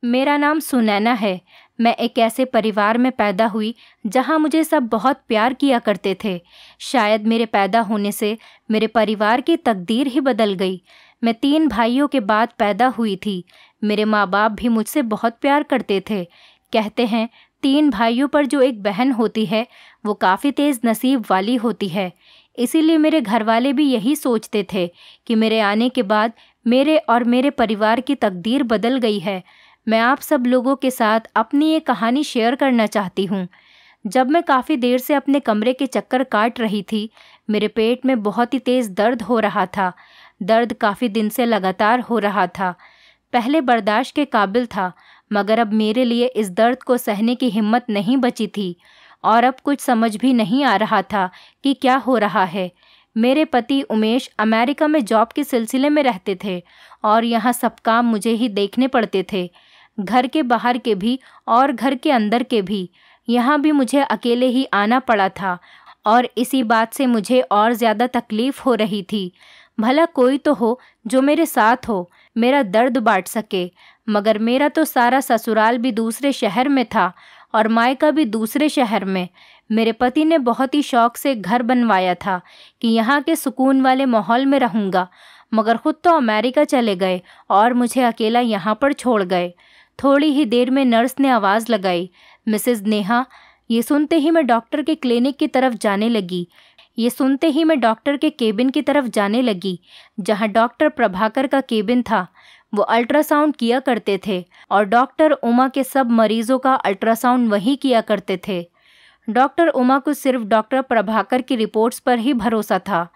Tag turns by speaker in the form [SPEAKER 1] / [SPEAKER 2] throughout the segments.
[SPEAKER 1] मेरा नाम सुनैना है। मैं एक ऐसे परिवार में पैदा हुई जहां मुझे सब बहुत प्यार किया करते थे। शायद मेरे पैदा होने से मेरे परिवार की तकदीर ही बदल गई। मैं 3 भाइयों के बाद पैदा हुई थी। मेरे माँ बाप भी मुझसे बहुत प्यार करते थे। कहते हैं 3 भाइयों पर जो एक बहन होती है वो काफ़ी तेज़ नसीब वाली होती है। इसीलिए मेरे घर वाले भी यही सोचते थे कि मेरे आने के बाद मेरे और मेरे परिवार की तकदीर बदल गई है। मैं आप सब लोगों के साथ अपनी ये कहानी शेयर करना चाहती हूँ। जब मैं काफ़ी देर से अपने कमरे के चक्कर काट रही थी, मेरे पेट में बहुत ही तेज़ दर्द हो रहा था। दर्द काफ़ी दिन से लगातार हो रहा था। पहले बर्दाश्त के काबिल था, मगर अब मेरे लिए इस दर्द को सहने की हिम्मत नहीं बची थी और अब कुछ समझ भी नहीं आ रहा था कि क्या हो रहा है। मेरे पति उमेश अमेरिका में जॉब के सिलसिले में रहते थे और यहाँ सब काम मुझे ही देखने पड़ते थे, घर के बाहर के भी और घर के अंदर के भी। यहाँ भी मुझे अकेले ही आना पड़ा था और इसी बात से मुझे और ज़्यादा तकलीफ़ हो रही थी। भला कोई तो हो जो मेरे साथ हो, मेरा दर्द बांट सके। मगर मेरा तो सारा ससुराल भी दूसरे शहर में था और मायका भी दूसरे शहर में। मेरे पति ने बहुत ही शौक से घर बनवाया था कि यहाँ के सुकून वाले माहौल में रहूँगा, मगर ख़ुद तो अमेरिका चले गए और मुझे अकेला यहाँ पर छोड़ गए। थोड़ी ही देर में नर्स ने आवाज़ लगाई, मिसेज़ नेहा। ये सुनते ही मैं डॉक्टर के क्लिनिक की तरफ जाने लगी। डॉक्टर के केबिन की तरफ जाने लगी, जहाँ डॉक्टर प्रभाकर का केबिन था। वो अल्ट्रासाउंड किया करते थे और डॉक्टर उमा के सब मरीज़ों का अल्ट्रासाउंड वही किया करते थे। डॉक्टर उमा को सिर्फ डॉक्टर प्रभाकर की रिपोर्ट्स पर ही भरोसा था।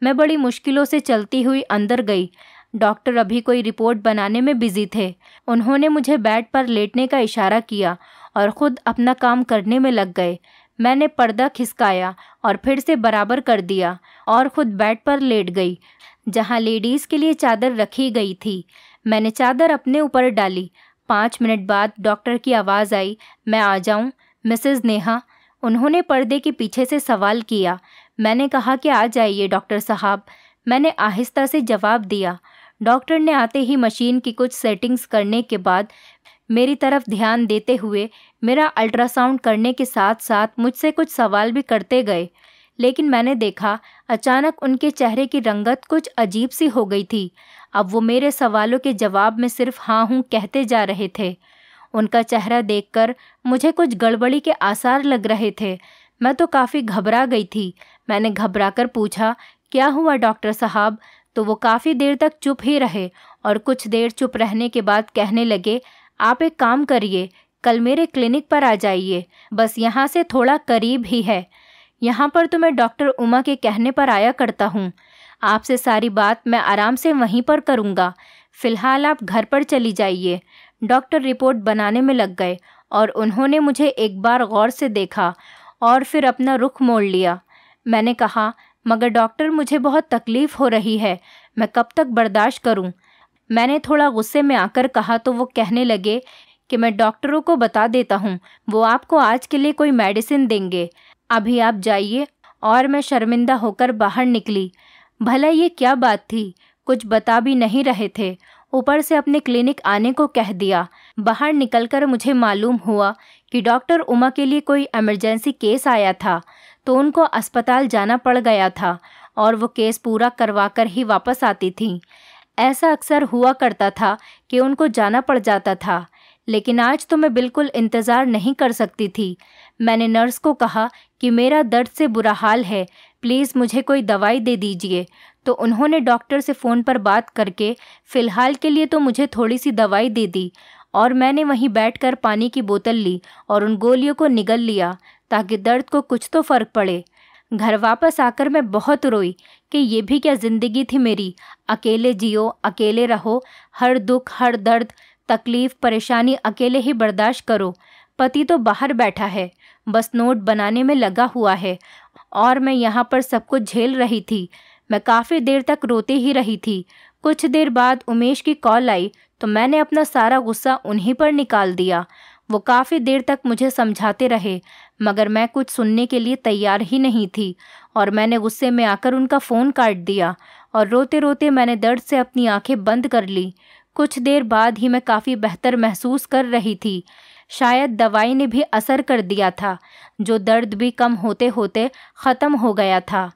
[SPEAKER 1] मैं बड़ी मुश्किलों से चलती हुई अंदर गई। डॉक्टर अभी कोई रिपोर्ट बनाने में बिजी थे। उन्होंने मुझे बेड पर लेटने का इशारा किया और ख़ुद अपना काम करने में लग गए। मैंने पर्दा खिसकाया और फिर से बराबर कर दिया और ख़ुद बेड पर लेट गई, जहां लेडीज़ के लिए चादर रखी गई थी। मैंने चादर अपने ऊपर डाली। 5 मिनट बाद डॉक्टर की आवाज़ आई, मैं आ जाऊं, मिसेज़ नेहा? उन्होंने पर्दे के पीछे से सवाल किया। मैंने कहा कि आ जाइए डॉक्टर साहब, मैंने आहिस्ता से जवाब दिया। डॉक्टर ने आते ही मशीन की कुछ सेटिंग्स करने के बाद मेरी तरफ ध्यान देते हुए मेरा अल्ट्रासाउंड करने के साथ साथ मुझसे कुछ सवाल भी करते गए। लेकिन मैंने देखा अचानक उनके चेहरे की रंगत कुछ अजीब सी हो गई थी। अब वो मेरे सवालों के जवाब में सिर्फ हाँ हूँ कहते जा रहे थे। उनका चेहरा देखकर मुझे कुछ गड़बड़ी के आसार लग रहे थे। मैं तो काफ़ी घबरा गई थी। मैंने घबराकर पूछा, क्या हुआ डॉक्टर साहब? तो वो काफ़ी देर तक चुप ही रहे और कुछ देर चुप रहने के बाद कहने लगे, आप एक काम करिए, कल मेरे क्लिनिक पर आ जाइए, बस यहाँ से थोड़ा करीब ही है। यहाँ पर तो मैं डॉक्टर उमा के कहने पर आया करता हूँ। आपसे सारी बात मैं आराम से वहीं पर करूँगा। फ़िलहाल आप घर पर चली जाइए। डॉक्टर रिपोर्ट बनाने में लग गए और उन्होंने मुझे एक बार गौर से देखा और फिर अपना रुख मोड़ लिया। मैंने कहा, मगर डॉक्टर मुझे बहुत तकलीफ़ हो रही है, मैं कब तक बर्दाश्त करूं? मैंने थोड़ा गुस्से में आकर कहा तो वो कहने लगे कि मैं डॉक्टरों को बता देता हूं, वो आपको आज के लिए कोई मेडिसिन देंगे, अभी आप जाइए। और मैं शर्मिंदा होकर बाहर निकली। भला ये क्या बात थी? कुछ बता भी नहीं रहे थे, ऊपर से अपने क्लिनिक आने को कह दिया। बाहर निकलकर मुझे मालूम हुआ कि डॉक्टर उमा के लिए कोई इमरजेंसी केस आया था, तो उनको अस्पताल जाना पड़ गया था और वो केस पूरा करवाकर ही वापस आती थीं। ऐसा अक्सर हुआ करता था कि उनको जाना पड़ जाता था, लेकिन आज तो मैं बिल्कुल इंतज़ार नहीं कर सकती थी। मैंने नर्स को कहा कि मेरा दर्द से बुरा हाल है, प्लीज़ मुझे कोई दवाई दे दीजिए। तो उन्होंने डॉक्टर से फ़ोन पर बात करके फ़िलहाल के लिए तो मुझे थोड़ी सी दवाई दे दी और मैंने वहीं बैठकर पानी की बोतल ली और उन गोलियों को निगल लिया ताकि दर्द को कुछ तो फ़र्क पड़े। घर वापस आकर मैं बहुत रोई कि ये भी क्या ज़िंदगी थी मेरी। अकेले जियो, अकेले रहो, हर दुख, हर दर्द, तकलीफ़, परेशानी अकेले ही बर्दाश्त करो। पति तो बाहर बैठा है, बस नोट बनाने में लगा हुआ है और मैं यहाँ पर सब कुछ झेल रही थी। मैं काफ़ी देर तक रोती ही रही थी। कुछ देर बाद उमेश की कॉल आई तो मैंने अपना सारा गुस्सा उन्हीं पर निकाल दिया। वो काफ़ी देर तक मुझे समझाते रहे, मगर मैं कुछ सुनने के लिए तैयार ही नहीं थी और मैंने गुस्से में आकर उनका फ़ोन काट दिया और रोते रोते मैंने दर्द से अपनी आंखें बंद कर ली। कुछ देर बाद ही मैं काफ़ी बेहतर महसूस कर रही थी। शायद दवाई ने भी असर कर दिया था, जो दर्द भी कम होते होते ख़त्म हो गया था।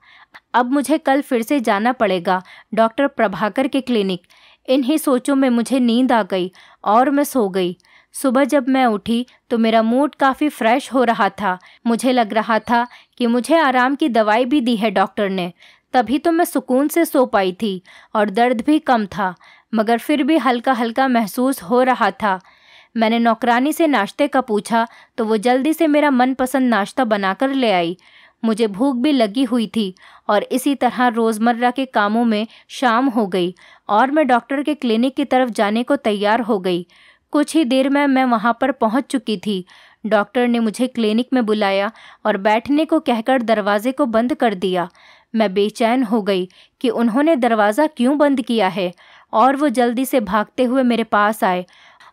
[SPEAKER 1] अब मुझे कल फिर से जाना पड़ेगा डॉक्टर प्रभाकर के क्लिनिक। इन्हीं सोचों में मुझे नींद आ गई और मैं सो गई। सुबह जब मैं उठी तो मेरा मूड काफ़ी फ्रेश हो रहा था। मुझे लग रहा था कि मुझे आराम की दवाई भी दी है डॉक्टर ने, तभी तो मैं सुकून से सो पाई थी और दर्द भी कम था, मगर फिर भी हल्का हल्का महसूस हो रहा था। मैंने नौकरानी से नाश्ते का पूछा तो वो जल्दी से मेरा मनपसंद नाश्ता बनाकर ले आई। मुझे भूख भी लगी हुई थी और इसी तरह रोज़मर्रा के कामों में शाम हो गई और मैं डॉक्टर के क्लिनिक की तरफ जाने को तैयार हो गई। कुछ ही देर में मैं वहाँ पर पहुँच चुकी थी। डॉक्टर ने मुझे क्लिनिक में बुलाया और बैठने को कहकर दरवाजे को बंद कर दिया। मैं बेचैन हो गई कि उन्होंने दरवाज़ा क्यों बंद किया है, और वो जल्दी से भागते हुए मेरे पास आए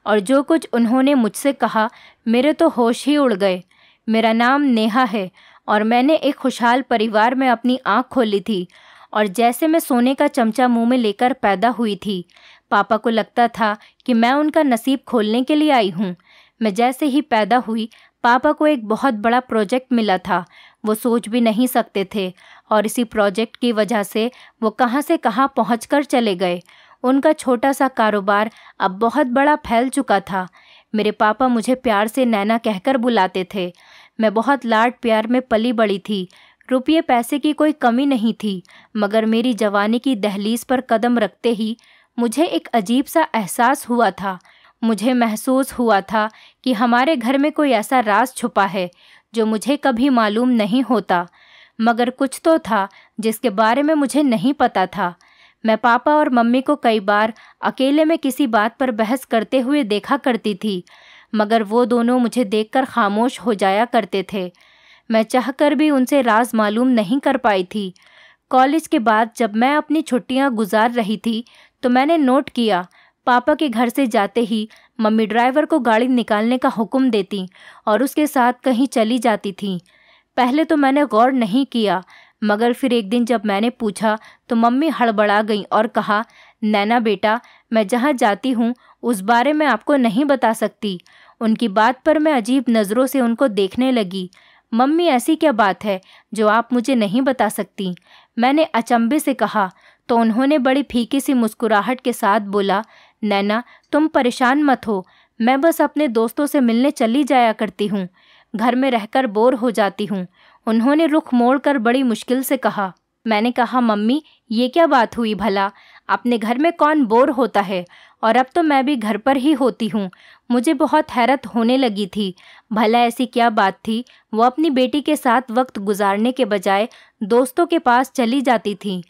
[SPEAKER 1] और जो कुछ उन्होंने मुझसे कहा, मेरे तो होश ही उड़ गए। मेरा नाम नेहा है और मैंने एक खुशहाल परिवार में अपनी आँख खोली थी और जैसे मैं सोने का चमचा मुंह में लेकर पैदा हुई थी। पापा को लगता था कि मैं उनका नसीब खोलने के लिए आई हूँ। मैं जैसे ही पैदा हुई, पापा को एक बहुत बड़ा प्रोजेक्ट मिला था। वो सोच भी नहीं सकते थे और इसी प्रोजेक्ट की वजह से वो कहाँ से कहाँ पहुँचकर चले गए। उनका छोटा सा कारोबार अब बहुत बड़ा फैल चुका था। मेरे पापा मुझे प्यार से नैना कहकर बुलाते थे। मैं बहुत लाड प्यार में पली बड़ी थी। रुपये पैसे की कोई कमी नहीं थी, मगर मेरी जवानी की दहलीज पर कदम रखते ही मुझे एक अजीब सा एहसास हुआ था। मुझे महसूस हुआ था कि हमारे घर में कोई ऐसा राज छुपा है जो मुझे कभी मालूम नहीं होता, मगर कुछ तो था जिसके बारे में मुझे नहीं पता था। मैं पापा और मम्मी को कई बार अकेले में किसी बात पर बहस करते हुए देखा करती थी, मगर वो दोनों मुझे देखकर खामोश हो जाया करते थे। मैं चाहकर भी उनसे राज मालूम नहीं कर पाई थी। कॉलेज के बाद जब मैं अपनी छुट्टियां गुजार रही थी तो मैंने नोट किया, पापा के घर से जाते ही मम्मी ड्राइवर को गाड़ी निकालने का हुक्म देती और उसके साथ कहीं चली जाती थीं। पहले तो मैंने गौर नहीं किया, मगर फिर एक दिन जब मैंने पूछा तो मम्मी हड़बड़ा गई और कहा, नैना बेटा, मैं जहाँ जाती हूँ उस बारे में आपको नहीं बता सकती। उनकी बात पर मैं अजीब नज़रों से उनको देखने लगी। मम्मी, ऐसी क्या बात है जो आप मुझे नहीं बता सकती? मैंने अचंभे से कहा तो उन्होंने बड़ी फीकी सी मुस्कुराहट के साथ बोला, नैना, तुम परेशान मत हो, मैं बस अपने दोस्तों से मिलने चली जाया करती हूँ। घर में रहकर बोर हो जाती हूँ। उन्होंने रुख मोड़कर बड़ी मुश्किल से कहा। मैंने कहा, मम्मी, ये क्या बात हुई भला? अपने घर में कौन बोर होता है? और अब तो मैं भी घर पर ही होती हूँ। मुझे बहुत हैरत होने लगी थी। भला ऐसी क्या बात थी वो अपनी बेटी के साथ वक्त गुजारने के बजाय दोस्तों के पास चली जाती थी?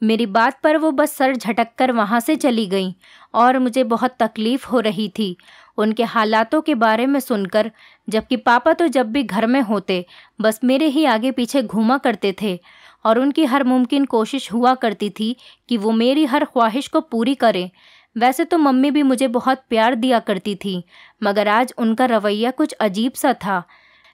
[SPEAKER 1] मेरी बात पर वो बस सर झटक कर वहाँ से चली गईं और मुझे बहुत तकलीफ़ हो रही थी उनके हालातों के बारे में सुनकर, जबकि पापा तो जब भी घर में होते बस मेरे ही आगे पीछे घूमा करते थे और उनकी हर मुमकिन कोशिश हुआ करती थी कि वो मेरी हर ख्वाहिश को पूरी करें। वैसे तो मम्मी भी मुझे बहुत प्यार दिया करती थी, मगर आज उनका रवैया कुछ अजीब सा था।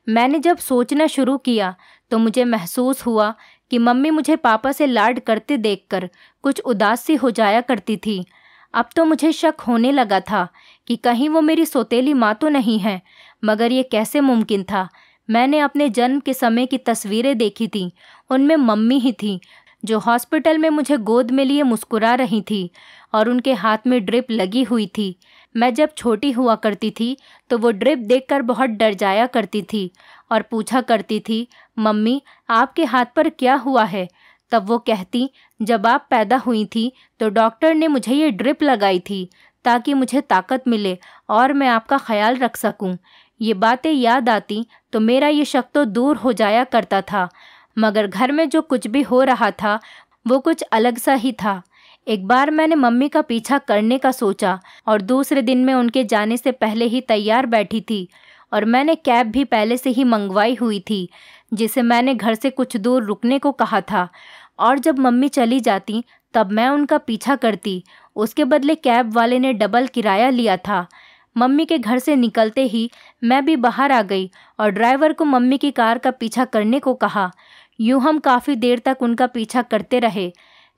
[SPEAKER 1] मैंने जब सोचना शुरू किया तो मुझे महसूस हुआ कि मम्मी मुझे पापा से लाड करते देखकर कुछ उदास सी हो जाया करती थी। अब तो मुझे शक होने लगा था कि कहीं वो मेरी सौतेली माँ तो नहीं है, मगर ये कैसे मुमकिन था? मैंने अपने जन्म के समय की तस्वीरें देखी थीं, उनमें मम्मी ही थी जो हॉस्पिटल में मुझे गोद में लिए मुस्कुरा रही थी और उनके हाथ में ड्रिप लगी हुई थी। मैं जब छोटी हुआ करती थी तो वो ड्रिप देखकर बहुत डर जाया करती थी और पूछा करती थी, मम्मी, आपके हाथ पर क्या हुआ है? तब वो कहती, जब आप पैदा हुई थी तो डॉक्टर ने मुझे ये ड्रिप लगाई थी ताकि मुझे ताकत मिले और मैं आपका ख्याल रख सकूं। ये बातें याद आती तो मेरा ये शक तो दूर हो जाया करता था, मगर घर में जो कुछ भी हो रहा था वो कुछ अलग सा ही था। एक बार मैंने मम्मी का पीछा करने का सोचा और दूसरे दिन मैं उनके जाने से पहले ही तैयार बैठी थी और मैंने कैब भी पहले से ही मंगवाई हुई थी जिसे मैंने घर से कुछ दूर रुकने को कहा था, और जब मम्मी चली जाती तब मैं उनका पीछा करती। उसके बदले कैब वाले ने डबल किराया लिया था। मम्मी के घर से निकलते ही मैं भी बाहर आ गई और ड्राइवर को मम्मी की कार का पीछा करने को कहा। यूँ हम काफ़ी देर तक उनका पीछा करते रहे।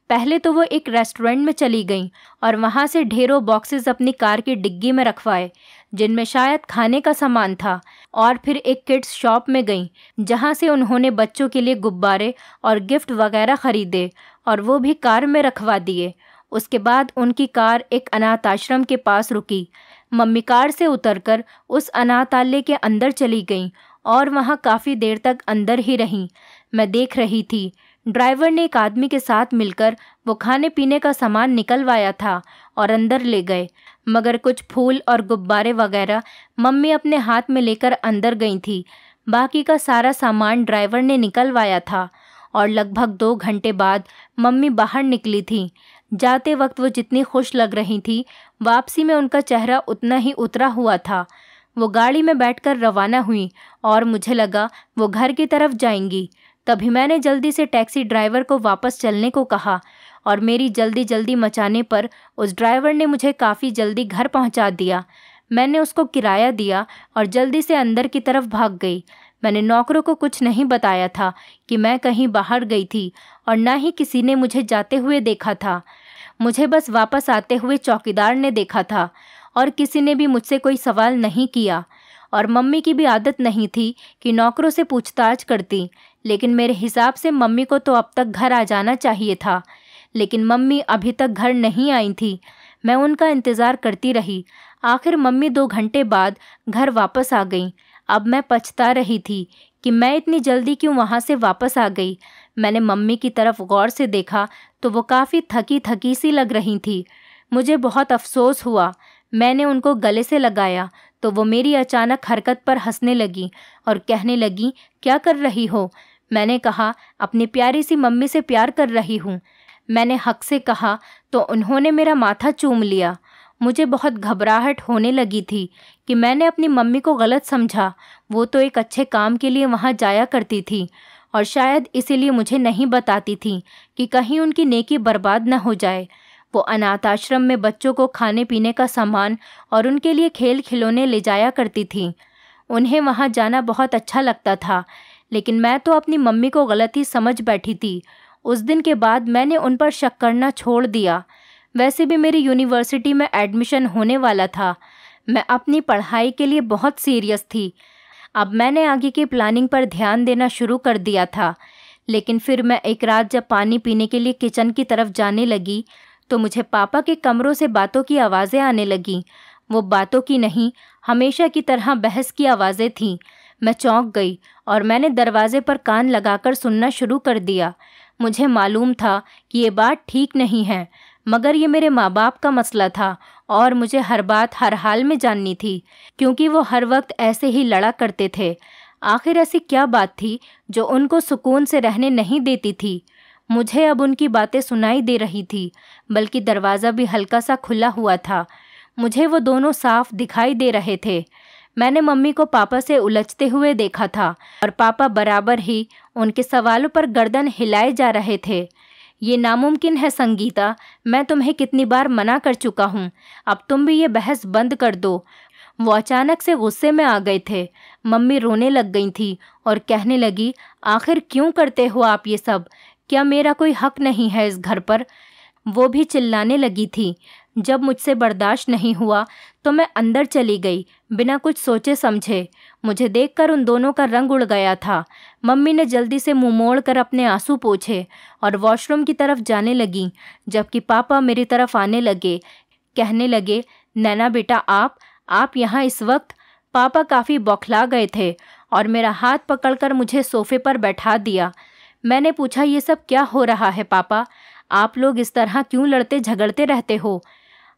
[SPEAKER 1] पहले तो वो एक रेस्टोरेंट में चली गईं और वहाँ से ढेरों बॉक्सेस अपनी कार की डिग्गी में रखवाए जिनमें शायद खाने का सामान था, और फिर एक किड्स शॉप में गईं जहाँ से उन्होंने बच्चों के लिए गुब्बारे और गिफ्ट वगैरह खरीदे और वो भी कार में रखवा दिए। उसके बाद उनकी कार एक अनाथ आश्रम के पास रुकी। मम्मी कार से उतरकर उस अनाथालय के अंदर चली गईं और वहाँ काफ़ी देर तक अंदर ही रहीं। मैं देख रही थी। ड्राइवर ने एक आदमी के साथ मिलकर वो खाने पीने का सामान निकलवाया था और अंदर ले गए, मगर कुछ फूल और गुब्बारे वगैरह मम्मी अपने हाथ में लेकर अंदर गई थी। बाकी का सारा सामान ड्राइवर ने निकलवाया था और लगभग 2 घंटे बाद मम्मी बाहर निकली थी। जाते वक्त वो जितनी खुश लग रही थी, वापसी में उनका चेहरा उतना ही उतरा हुआ था। वो गाड़ी में बैठकर रवाना हुई और मुझे लगा वो घर की तरफ जाएंगी। तभी मैंने जल्दी से टैक्सी ड्राइवर को वापस चलने को कहा और मेरी जल्दी मचाने पर उस ड्राइवर ने मुझे काफ़ी जल्दी घर पहुंचा दिया। मैंने उसको किराया दिया और जल्दी से अंदर की तरफ भाग गई। मैंने नौकरों को कुछ नहीं बताया था कि मैं कहीं बाहर गई थी और ना ही किसी ने मुझे जाते हुए देखा था। मुझे बस वापस आते हुए चौकीदार ने देखा था और किसी ने भी मुझसे कोई सवाल नहीं किया। और मम्मी की भी आदत नहीं थी कि नौकरों से पूछताछ करती, लेकिन मेरे हिसाब से मम्मी को तो अब तक घर आ जाना चाहिए था। लेकिन मम्मी अभी तक घर नहीं आई थी। मैं उनका इंतज़ार करती रही। आखिर मम्मी 2 घंटे बाद घर वापस आ गईं। अब मैं पछता रही थी कि मैं इतनी जल्दी क्यों वहाँ से वापस आ गई। मैंने मम्मी की तरफ गौर से देखा तो वो काफ़ी थकी थकी सी लग रही थी। मुझे बहुत अफसोस हुआ। मैंने उनको गले से लगाया तो वो मेरी अचानक हरकत पर हंसने लगी और कहने लगी, क्या कर रही हो? मैंने कहा, अपनी प्यारी सी मम्मी से प्यार कर रही हूँ। मैंने हक से कहा तो उन्होंने मेरा माथा चूम लिया। मुझे बहुत घबराहट होने लगी थी कि मैंने अपनी मम्मी को गलत समझा। वो तो एक अच्छे काम के लिए वहाँ जाया करती थी और शायद इसीलिए मुझे नहीं बताती थी कि कहीं उनकी नेकी बर्बाद न हो जाए। वो अनाथ आश्रम में बच्चों को खाने पीने का सामान और उनके लिए खेल खिलौने ले जाया करती थी। उन्हें वहाँ जाना बहुत अच्छा लगता था, लेकिन मैं तो अपनी मम्मी को गलत ही समझ बैठी थी। उस दिन के बाद मैंने उन पर शक करना छोड़ दिया। वैसे भी मेरी यूनिवर्सिटी में एडमिशन होने वाला था। मैं अपनी पढ़ाई के लिए बहुत सीरियस थी। अब मैंने आगे की प्लानिंग पर ध्यान देना शुरू कर दिया था। लेकिन फिर मैं एक रात जब पानी पीने के लिए किचन की तरफ जाने लगी तो मुझे पापा के कमरों से बातों की आवाज़ें आने लगीं। वो बातों की नहीं, हमेशा की तरह बहस की आवाज़ें थीं। मैं चौंक गई और मैंने दरवाजे पर कान लगाकर सुनना शुरू कर दिया। मुझे मालूम था कि ये बात ठीक नहीं है, मगर ये मेरे माँ बाप का मसला था और मुझे हर बात हर हाल में जाननी थी, क्योंकि वो हर वक्त ऐसे ही लड़ा करते थे। आखिर ऐसी क्या बात थी जो उनको सुकून से रहने नहीं देती थी? मुझे अब उनकी बातें सुनाई दे रही थी, बल्कि दरवाज़ा भी हल्का सा खुला हुआ था। मुझे वो दोनों साफ दिखाई दे रहे थे। मैंने मम्मी को पापा से उलझते हुए देखा था और पापा बराबर ही उनके सवालों पर गर्दन हिलाए जा रहे थे। ये नामुमकिन है संगीता, मैं तुम्हें कितनी बार मना कर चुका हूँ। अब तुम भी ये बहस बंद कर दो। वो अचानक से गुस्से में आ गए थे। मम्मी रोने लग गई थी और कहने लगी, आखिर क्यों करते हो आप ये सब? क्या मेरा कोई हक नहीं है इस घर पर? वो भी चिल्लाने लगी थी। जब मुझसे बर्दाश्त नहीं हुआ तो मैं अंदर चली गई बिना कुछ सोचे समझे। मुझे देखकर उन दोनों का रंग उड़ गया था। मम्मी ने जल्दी से मुंह मोड़ कर अपने आंसू पोंछे और वॉशरूम की तरफ जाने लगी, जबकि पापा मेरी तरफ आने लगे। कहने लगे, नैना बेटा आप यहाँ इस वक्त? पापा काफ़ी बौखला गए थे और मेरा हाथ पकड़कर मुझे सोफे पर बैठा दिया। मैंने पूछा, ये सब क्या हो रहा है पापा? आप लोग इस तरह क्यों लड़ते झगड़ते रहते हो?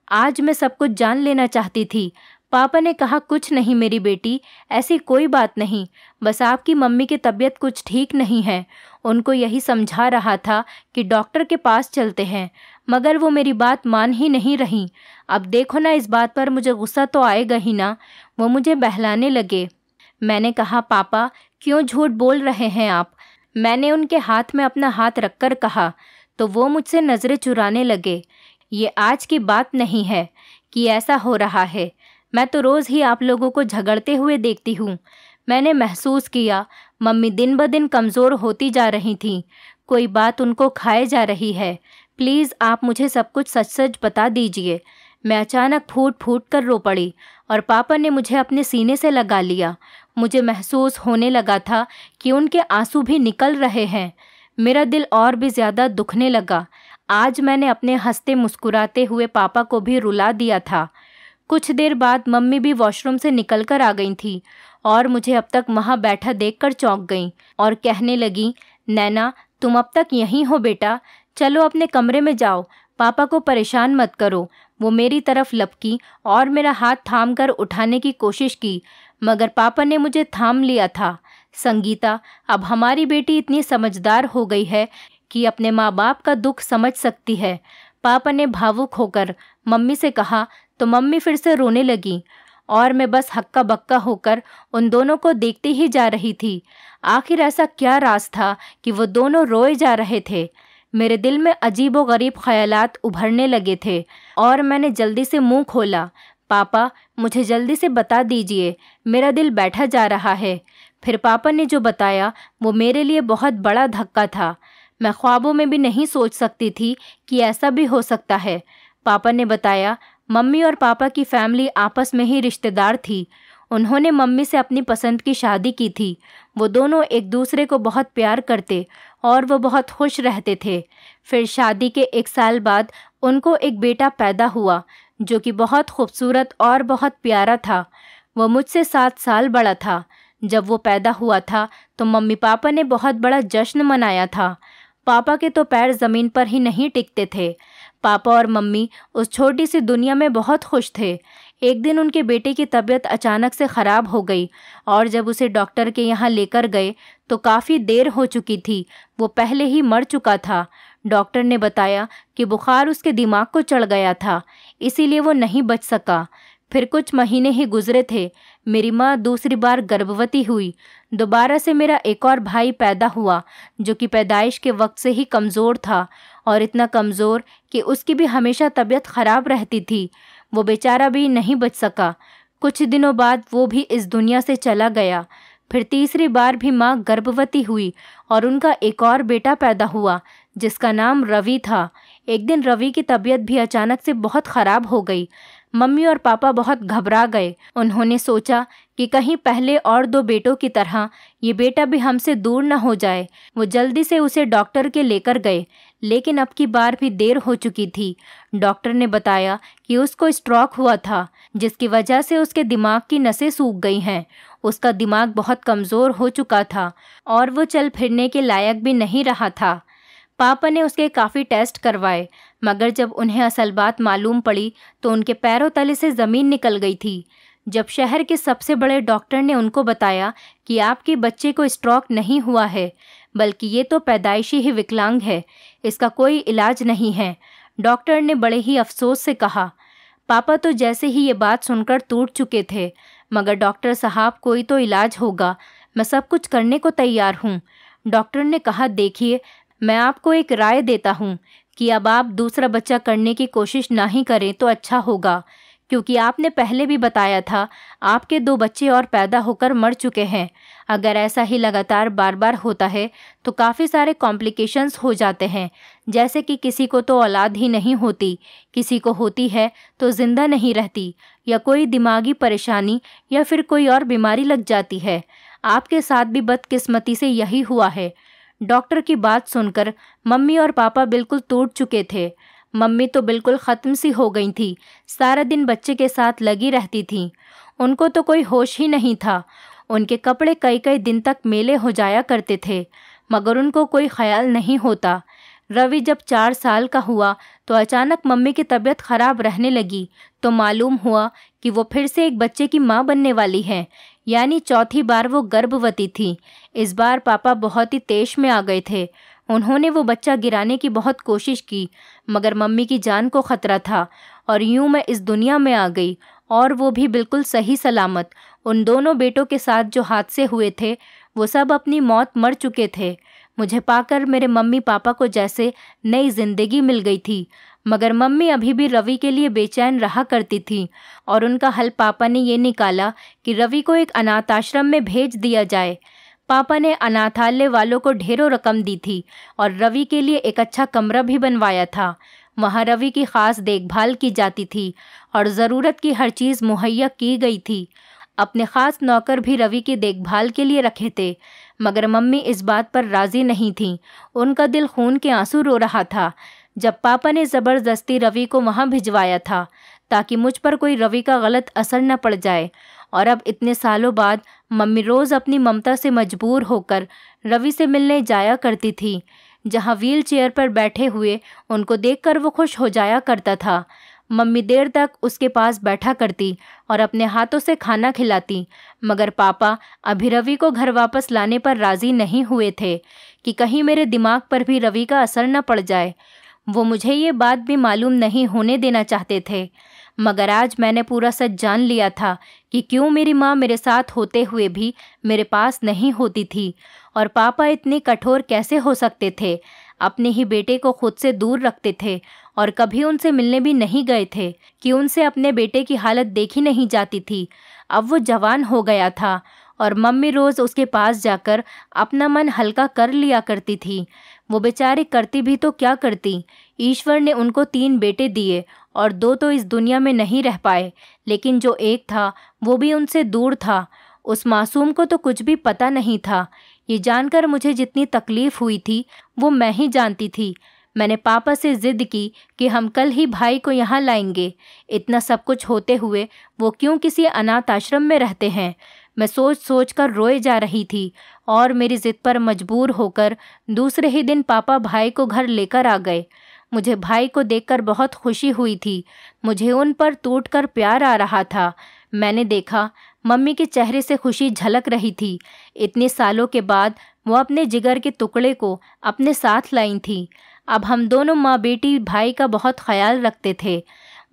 [SPEAKER 1] आज मैं सब कुछ जान लेना चाहती थी। पापा ने कहा, कुछ नहीं मेरी बेटी, ऐसी कोई बात नहीं, बस आपकी मम्मी की तबीयत कुछ ठीक नहीं है। उनको यही समझा रहा था कि डॉक्टर के पास चलते हैं, मगर वो मेरी बात मान ही नहीं रही। अब देखो ना, इस बात पर मुझे गुस्सा तो आएगा ही ना। वो मुझे बहलाने लगे। मैंने कहा, पापा क्यों झूठ बोल रहे हैं आप? मैंने उनके हाथ में अपना हाथ रखकर कहा तो वो मुझसे नज़रें चुराने लगे। ये आज की बात नहीं है कि ऐसा हो रहा है। मैं तो रोज़ ही आप लोगों को झगड़ते हुए देखती हूँ। मैंने महसूस किया मम्मी दिन ब दिन कमज़ोर होती जा रही थीं। कोई बात उनको खाए जा रही है। प्लीज़ आप मुझे सब कुछ सच सच बता दीजिए। मैं अचानक फूट फूट कर रो पड़ी और पापा ने मुझे अपने सीने से लगा लिया। मुझे महसूस होने लगा था कि उनके आंसू भी निकल रहे हैं। मेरा दिल और भी ज़्यादा दुखने लगा। आज मैंने अपने हंसते मुस्कुराते हुए पापा को भी रुला दिया था। कुछ देर बाद मम्मी भी वॉशरूम से निकल कर आ गई थी और मुझे अब तक वहाँ बैठा देखकर चौंक गई और कहने लगी, नैना तुम अब तक यहीं हो बेटा, चलो अपने कमरे में जाओ, पापा को परेशान मत करो। वो मेरी तरफ लपकी और मेरा हाथ थाम कर उठाने की कोशिश की, मगर पापा ने मुझे थाम लिया था। संगीता, अब हमारी बेटी इतनी समझदार हो गई है कि अपने माँ बाप का दुख समझ सकती है। पापा ने भावुक होकर मम्मी से कहा तो मम्मी फिर से रोने लगी और मैं बस हक्का बक्का होकर उन दोनों को देखती ही जा रही थी। आखिर ऐसा क्या राज था कि वो दोनों रोए जा रहे थे। मेरे दिल में अजीबोगरीब ख्यालात उभरने लगे थे और मैंने जल्दी से मुंह खोला, पापा मुझे जल्दी से बता दीजिए, मेरा दिल बैठा जा रहा है। फिर पापा ने जो बताया वो मेरे लिए बहुत बड़ा धक्का था। मैं ख्वाबों में भी नहीं सोच सकती थी कि ऐसा भी हो सकता है। पापा ने बताया मम्मी और पापा की फैमिली आपस में ही रिश्तेदार थी। उन्होंने मम्मी से अपनी पसंद की शादी की थी। वो दोनों एक दूसरे को बहुत प्यार करते और वो बहुत खुश रहते थे। फिर शादी के 1 साल बाद उनको एक बेटा पैदा हुआ जो कि बहुत खूबसूरत और बहुत प्यारा था। वो मुझसे 7 साल बड़ा था। जब वो पैदा हुआ था तो मम्मी पापा ने बहुत बड़ा जश्न मनाया था। पापा के तो पैर ज़मीन पर ही नहीं टिकते थे। पापा और मम्मी उस छोटी सी दुनिया में बहुत खुश थे। एक दिन उनके बेटे की तबीयत अचानक से ख़राब हो गई और जब उसे डॉक्टर के यहाँ लेकर गए तो काफ़ी देर हो चुकी थी। वो पहले ही मर चुका था। डॉक्टर ने बताया कि बुखार उसके दिमाग को चढ़ गया था, इसीलिए वो नहीं बच सका। फिर कुछ महीने ही गुजरे थे। मेरी माँ दूसरी बार गर्भवती हुई। दोबारा से मेरा एक और भाई पैदा हुआ जो कि पैदाइश के वक्त से ही कमज़ोर था और इतना कमज़ोर कि उसकी भी हमेशा तबीयत ख़राब रहती थी। वो बेचारा भी नहीं बच सका। कुछ दिनों बाद वो भी इस दुनिया से चला गया। फिर तीसरी बार भी माँ गर्भवती हुई और उनका एक और बेटा पैदा हुआ जिसका नाम रवि था। एक दिन रवि की तबीयत भी अचानक से बहुत ख़राब हो गई। मम्मी और पापा बहुत घबरा गए। उन्होंने सोचा कि कहीं पहले और 2 बेटों की तरह ये बेटा भी हमसे दूर न हो जाए। वो जल्दी से उसे डॉक्टर के लेकर गए, लेकिन अब की बार भी देर हो चुकी थी। डॉक्टर ने बताया कि उसको स्ट्रोक हुआ था जिसकी वजह से उसके दिमाग की नसें सूख गई हैं। उसका दिमाग बहुत कमज़ोर हो चुका था और वो चल फिरने के लायक भी नहीं रहा था। पापा ने उसके काफ़ी टेस्ट करवाए, मगर जब उन्हें असल बात मालूम पड़ी तो उनके पैरों तले से ज़मीन निकल गई थी। जब शहर के सबसे बड़े डॉक्टर ने उनको बताया कि आपके बच्चे को स्ट्रोक नहीं हुआ है, बल्कि ये तो पैदाइशी ही विकलांग है, इसका कोई इलाज नहीं है, डॉक्टर ने बड़े ही अफसोस से कहा। पापा तो जैसे ही ये बात सुनकर टूट चुके थे, मगर डॉक्टर साहब कोई तो इलाज होगा, मैं सब कुछ करने को तैयार हूँ। डॉक्टर ने कहा, देखिए मैं आपको एक राय देता हूँ कि अब आप दूसरा बच्चा करने की कोशिश ना ही करें तो अच्छा होगा, क्योंकि आपने पहले भी बताया था आपके 2 बच्चे और पैदा होकर मर चुके हैं। अगर ऐसा ही लगातार बार बार होता है तो काफ़ी सारे कॉम्प्लिकेशंस हो जाते हैं, जैसे कि किसी को तो औलाद ही नहीं होती, किसी को होती है तो ज़िंदा नहीं रहती, या कोई दिमागी परेशानी या फिर कोई और बीमारी लग जाती है। आपके साथ भी बदकिस्मती से यही हुआ है। डॉक्टर की बात सुनकर मम्मी और पापा बिल्कुल टूट चुके थे। मम्मी तो बिल्कुल ख़त्म सी हो गई थी, सारा दिन बच्चे के साथ लगी रहती थी। उनको तो कोई होश ही नहीं था। उनके कपड़े कई कई दिन तक मेले हो जाया करते थे, मगर उनको कोई ख्याल नहीं होता। रवि जब 4 साल का हुआ तो अचानक मम्मी की तबीयत ख़राब रहने लगी, तो मालूम हुआ कि वो फिर से एक बच्चे की माँ बनने वाली हैं, यानी चौथी बार वो गर्भवती थी। इस बार पापा बहुत ही तेश में आ गए थे। उन्होंने वो बच्चा गिराने की बहुत कोशिश की, मगर मम्मी की जान को ख़तरा था और यूं मैं इस दुनिया में आ गई, और वो भी बिल्कुल सही सलामत। उन दोनों बेटों के साथ जो हादसे हुए थे वो सब अपनी मौत मर चुके थे। मुझे पाकर मेरे मम्मी पापा को जैसे नई ज़िंदगी मिल गई थी, मगर मम्मी अभी भी रवि के लिए बेचैन रहा करती थी और उनका हल पापा ने ये निकाला कि रवि को एक अनाथ आश्रम में भेज दिया जाए। पापा ने अनाथालय वालों को ढेरों रकम दी थी और रवि के लिए एक अच्छा कमरा भी बनवाया था। वहाँ रवि की खास देखभाल की जाती थी और ज़रूरत की हर चीज़ मुहैया की गई थी। अपने ख़ास नौकर भी रवि की देखभाल के लिए रखे थे, मगर मम्मी इस बात पर राज़ी नहीं थीं। उनका दिल खून के आंसू रो रहा था जब पापा ने ज़बरदस्ती रवि को वहाँ भिजवाया था ताकि मुझ पर कोई रवि का गलत असर न पड़ जाए। और अब इतने सालों बाद मम्मी रोज़ अपनी ममता से मजबूर होकर रवि से मिलने जाया करती थी, जहाँ व्हील चेयर पर बैठे हुए उनको देखकर वो खुश हो जाया करता था। मम्मी देर तक उसके पास बैठा करती और अपने हाथों से खाना खिलाती, मगर पापा अभी रवि को घर वापस लाने पर राज़ी नहीं हुए थे कि कहीं मेरे दिमाग पर भी रवि का असर न पड़ जाए। वो मुझे ये बात भी मालूम नहीं होने देना चाहते थे, मगर आज मैंने पूरा सच जान लिया था कि क्यों मेरी माँ मेरे साथ होते हुए भी मेरे पास नहीं होती थी और पापा इतने कठोर कैसे हो सकते थे। अपने ही बेटे को खुद से दूर रखते थे और कभी उनसे मिलने भी नहीं गए थे कि उनसे अपने बेटे की हालत देखी नहीं जाती थी। अब वो जवान हो गया था और मम्मी रोज़ उसके पास जाकर अपना मन हल्का कर लिया करती थी। वो बेचारी करती भी तो क्या करती। ईश्वर ने उनको 3 बेटे दिए और 2 तो इस दुनिया में नहीं रह पाए, लेकिन जो एक था वो भी उनसे दूर था। उस मासूम को तो कुछ भी पता नहीं था। ये जानकर मुझे जितनी तकलीफ़ हुई थी वो मैं ही जानती थी। मैंने पापा से ज़िद की कि हम कल ही भाई को यहाँ लाएंगे। इतना सब कुछ होते हुए वो क्यों किसी अनाथ आश्रम में रहते हैं। मैं सोच सोच कर रोए जा रही थी और मेरी ज़िद पर मजबूर होकर दूसरे ही दिन पापा भाई को घर लेकर आ गए। मुझे भाई को देखकर बहुत खुशी हुई थी। मुझे उन पर टूटकर प्यार आ रहा था। मैंने देखा मम्मी के चेहरे से खुशी झलक रही थी। इतने सालों के बाद वो अपने जिगर के टुकड़े को अपने साथ लाई थी। अब हम दोनों माँ बेटी भाई का बहुत ख्याल रखते थे।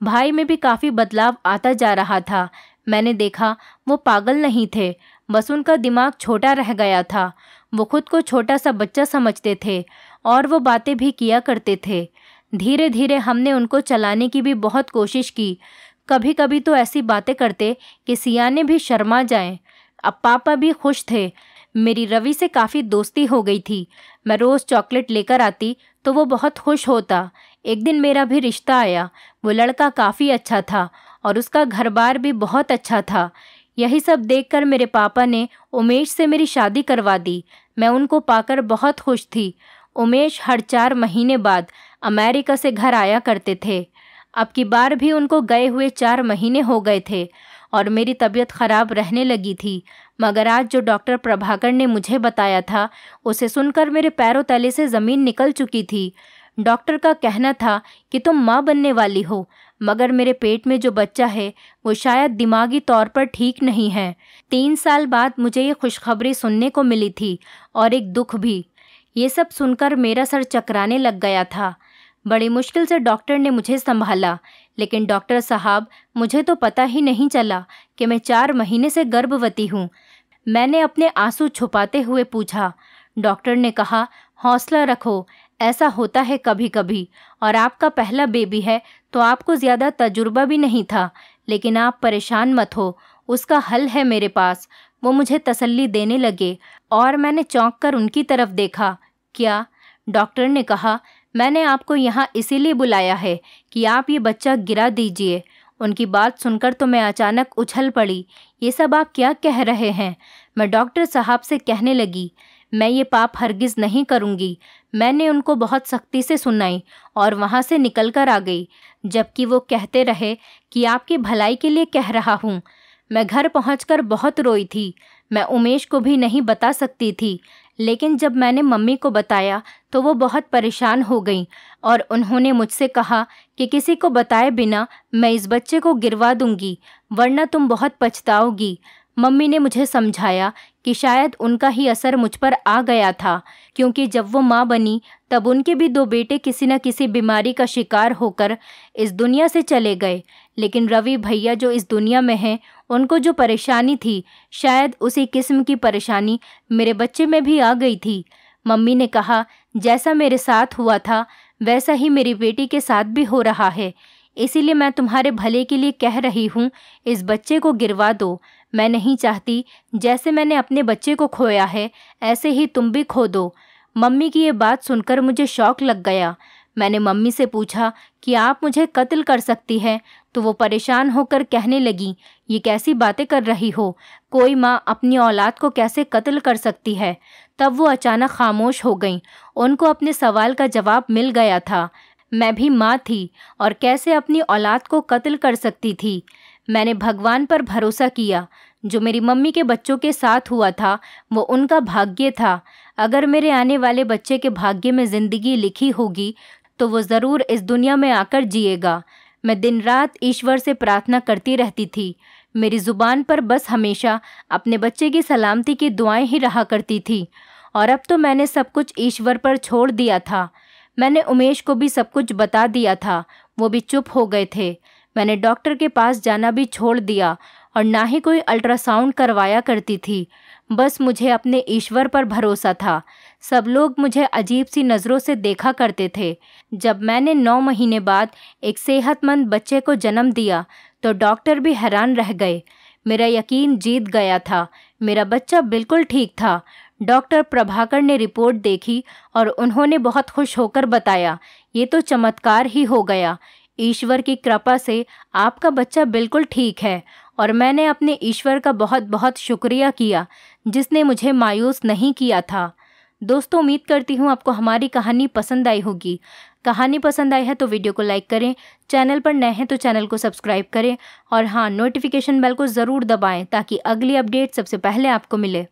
[SPEAKER 1] भाई में भी काफ़ी बदलाव आता जा रहा था। मैंने देखा वो पागल नहीं थे, बस उनका दिमाग छोटा रह गया था। वो खुद को छोटा सा बच्चा समझते थे और वो बातें भी किया करते थे। धीरे धीरे हमने उनको चलाने की भी बहुत कोशिश की। कभी कभी तो ऐसी बातें करते कि सियाने भी शर्मा जाएं। अब पापा भी खुश थे। मेरी रवि से काफ़ी दोस्ती हो गई थी। मैं रोज़ चॉकलेट लेकर आती तो वो बहुत खुश होता। एक दिन मेरा भी रिश्ता आया। वो लड़का काफ़ी अच्छा था और उसका घर-बार भी बहुत अच्छा था। यही सब देखकर मेरे पापा ने उमेश से मेरी शादी करवा दी। मैं उनको पाकर बहुत खुश थी। उमेश हर 4 महीने बाद अमेरिका से घर आया करते थे। अब की बार भी उनको गए हुए 4 महीने हो गए थे और मेरी तबीयत ख़राब रहने लगी थी। मगर आज जो डॉक्टर प्रभाकर ने मुझे बताया था उसे सुनकर मेरे पैरों तले से ज़मीन निकल चुकी थी। डॉक्टर का कहना था कि तुम माँ बनने वाली हो, मगर मेरे पेट में जो बच्चा है वो शायद दिमागी तौर पर ठीक नहीं है। 3 साल बाद मुझे ये खुशखबरी सुनने को मिली थी और एक दुख भी। ये सब सुनकर मेरा सर चकराने लग गया था। बड़ी मुश्किल से डॉक्टर ने मुझे संभाला, लेकिन डॉक्टर साहब मुझे तो पता ही नहीं चला कि मैं 4 महीने से गर्भवती हूँ। मैंने अपने आंसू छुपाते हुए पूछा। डॉक्टर ने कहा, हौसला रखो, ऐसा होता है कभी कभी, और आपका पहला बेबी है तो आपको ज़्यादा तजुर्बा भी नहीं था, लेकिन आप परेशान मत हो, उसका हल है मेरे पास। वो मुझे तसल्ली देने लगे और मैंने चौंक कर उनकी तरफ देखा। क्या? डॉक्टर ने कहा, मैंने आपको यहाँ इसीलिए बुलाया है कि आप ये बच्चा गिरा दीजिए। उनकी बात सुनकर तो मैं अचानक उछल पड़ी। ये सब आप क्या कह रहे हैं? मैं डॉक्टर साहब से कहने लगी, मैं ये पाप हरगिज़ नहीं करूँगी। मैंने उनको बहुत सख्ती से सुनाई और वहाँ से निकल कर आ गई, जबकि वो कहते रहे कि आपकी भलाई के लिए कह रहा हूँ। मैं घर पहुँचकर बहुत रोई थी। मैं उमेश को भी नहीं बता सकती थी, लेकिन जब मैंने मम्मी को बताया तो वो बहुत परेशान हो गई और उन्होंने मुझसे कहा कि किसी को बताए बिना मैं इस बच्चे को गिरवा दूंगी, वरना तुम बहुत पछताओगी। मम्मी ने मुझे समझाया कि शायद उनका ही असर मुझ पर आ गया था, क्योंकि जब वो माँ बनी तब उनके भी 2 बेटे किसी न किसी बीमारी का शिकार होकर इस दुनिया से चले गए। लेकिन रवि भैया जो इस दुनिया में हैं, उनको जो परेशानी थी, शायद उसी किस्म की परेशानी मेरे बच्चे में भी आ गई थी। मम्मी ने कहा, जैसा मेरे साथ हुआ था वैसा ही मेरी बेटी के साथ भी हो रहा है। इसीलिए मैं तुम्हारे भले के लिए कह रही हूँ, इस बच्चे को गिरवा दो। मैं नहीं चाहती जैसे मैंने अपने बच्चे को खोया है ऐसे ही तुम भी खो दो। मम्मी की ये बात सुनकर मुझे शौक लग गया। मैंने मम्मी से पूछा कि आप मुझे कत्ल कर सकती हैं, तो वो परेशान होकर कहने लगी, ये कैसी बातें कर रही हो, कोई माँ अपनी औलाद को कैसे कत्ल कर सकती है। तब वो अचानक खामोश हो गईं। उनको अपने सवाल का जवाब मिल गया था। मैं भी माँ थी और कैसे अपनी औलाद को कत्ल कर सकती थी। मैंने भगवान पर भरोसा किया। जो मेरी मम्मी के बच्चों के साथ हुआ था वो उनका भाग्य था। अगर मेरे आने वाले बच्चे के भाग्य में ज़िंदगी लिखी होगी तो वो ज़रूर इस दुनिया में आकर जिएगा। मैं दिन रात ईश्वर से प्रार्थना करती रहती थी। मेरी ज़ुबान पर बस हमेशा अपने बच्चे की सलामती की दुआएं ही रहा करती थी। और अब तो मैंने सब कुछ ईश्वर पर छोड़ दिया था। मैंने उमेश को भी सब कुछ बता दिया था, वो भी चुप हो गए थे। मैंने डॉक्टर के पास जाना भी छोड़ दिया और ना ही कोई अल्ट्रासाउंड करवाया करती थी। बस मुझे अपने ईश्वर पर भरोसा था। सब लोग मुझे अजीब सी नज़रों से देखा करते थे। जब मैंने 9 महीने बाद एक सेहतमंद बच्चे को जन्म दिया तो डॉक्टर भी हैरान रह गए। मेरा यकीन जीत गया था, मेरा बच्चा बिल्कुल ठीक था। डॉक्टर प्रभाकर ने रिपोर्ट देखी और उन्होंने बहुत खुश होकर बताया, ये तो चमत्कार ही हो गया। ईश्वर की कृपा से आपका बच्चा बिल्कुल ठीक है। और मैंने अपने ईश्वर का बहुत बहुत शुक्रिया किया जिसने मुझे मायूस नहीं किया था। दोस्तों, उम्मीद करती हूँ आपको हमारी कहानी पसंद आई होगी। कहानी पसंद आई है तो वीडियो को लाइक करें, चैनल पर नए हैं तो चैनल को सब्सक्राइब करें और हाँ, नोटिफिकेशन बेल को ज़रूर दबाएं ताकि अगली अपडेट सबसे पहले आपको मिले।